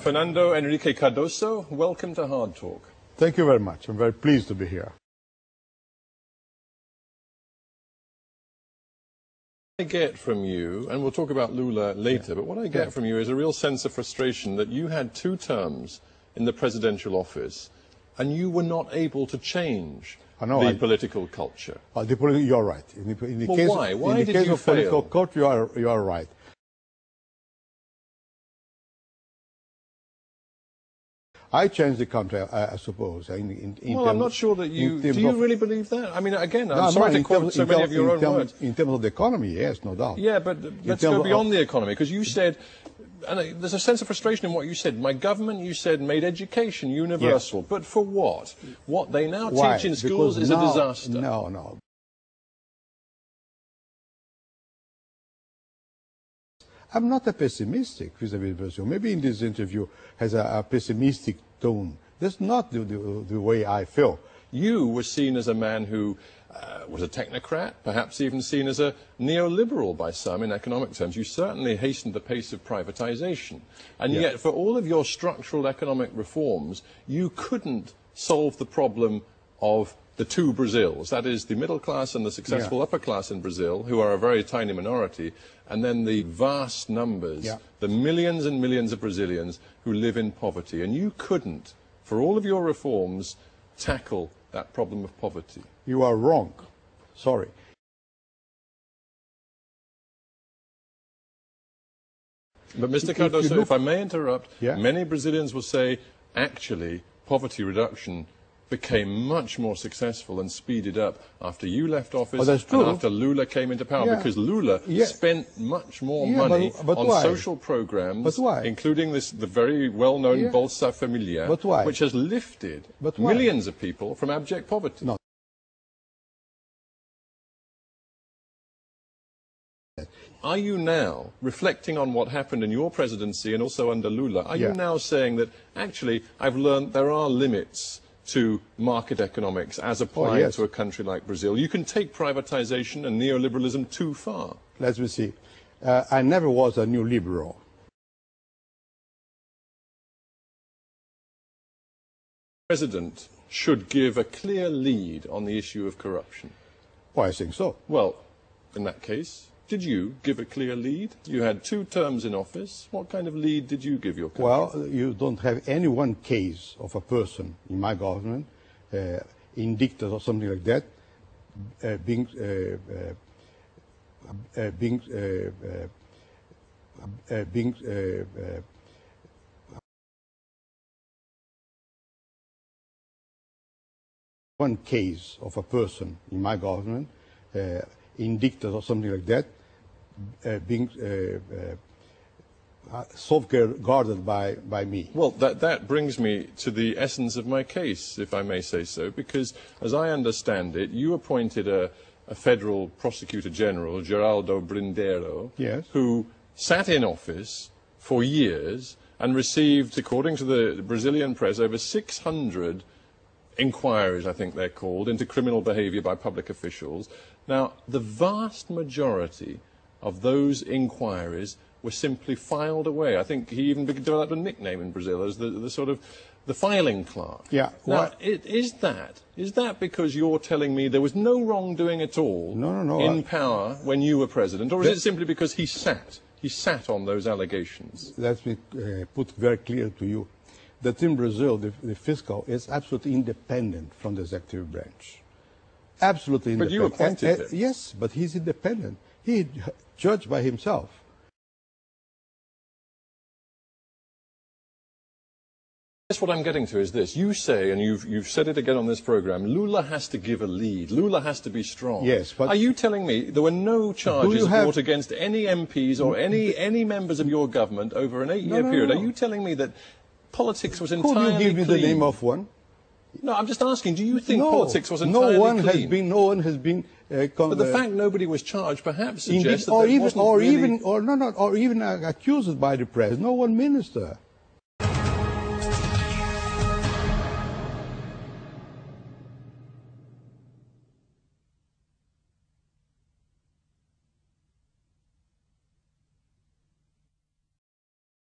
Fernando Enrique Cardoso, welcome to Hard Talk. Thank you very much. I'm very pleased to be here. What I get from you, and we'll talk about LULA later, but what I get from you is a real sense of frustration that you had 2 terms in the presidential office and you were not able to change the political culture. You're right. In the case, why? Why in the did case you of fail? political culture, you are right. I changed the country, I suppose. I'm not sure that you... Do you really believe that? I mean, again, I'm sorry to quote so many of your own words. In terms of the economy, yes, no doubt. Yeah, but let's go beyond the economy, because you said... And there's a sense of frustration in what you said. My government, you said, made education universal. Yes. But for what? What they now teach in schools is a disaster. No. I'm not a pessimistic vis-à-vis Brazil. Maybe in this interview has a pessimistic tone. That's not the way I feel. You were seen as a man who was a technocrat, perhaps even seen as a neoliberal by some in economic terms. You certainly hastened the pace of privatization. And yet, for all of your structural economic reforms, you couldn't solve the problem of the 2 Brazils, that is the middle class and the successful upper class in Brazil, who are a very tiny minority, and then the vast numbers, the millions and millions of Brazilians who live in poverty. And you couldn't, for all of your reforms, tackle that problem of poverty. You are wrong. Sorry. But Mr. Cardoso, if I may interrupt, many Brazilians will say, actually, poverty reduction became much more successful and speeded up after you left office and after LULA came into power, because LULA spent much more money on social programs, including the very well-known Bolsa Familiar, which has lifted millions of people from abject poverty. No. Are you now, reflecting on what happened in your presidency and also under LULA, are you now saying that, actually, I've learned there are limits to market economics as applied to a country like Brazil? You can take privatization and neoliberalism too far. Let me see. I never was a new liberal. The President should give a clear lead on the issue of corruption. Well, I think so. Well, in that case, did you give a clear lead? You had 2 terms in office. What kind of lead did you give your country? Well, you don't have any one case of a person in my government, indicted or something like that, one case of a person in my government, indicted or something like that, being safeguarded by me. Well, that brings me to the essence of my case, if I may say so, because as I understand it, you appointed a federal prosecutor general, Geraldo Brindero, who sat in office for years and received, according to the Brazilian press, over 600 inquiries, I think they're called, into criminal behavior by public officials. Now, the vast majority of those inquiries were simply filed away. I think he even developed a nickname in Brazil as the sort of the filing clerk. Yeah. Now, is that because you're telling me there was no wrongdoing at all in power when you were president, or is it simply because he sat on those allegations? Let me put very clear to you that in Brazil, the fiscal is absolutely independent from the executive branch. Absolutely independent. But you appointed him. Yes, but he's independent. He judged by himself. That's what I'm getting to is this. You say, and you've said it again on this program, LULA has to give a lead. LULA has to be strong. Yes, but... Are you telling me there were no charges brought against any MPs or any members of your government over an 8-year period? Are you telling me that politics was entirely clean? Could you give me the name of one? No, I'm just asking, do you think politics was entirely clean? No one has been... but the fact nobody was charged perhaps suggests that there wasn't really... or even accused by the press. No one minister.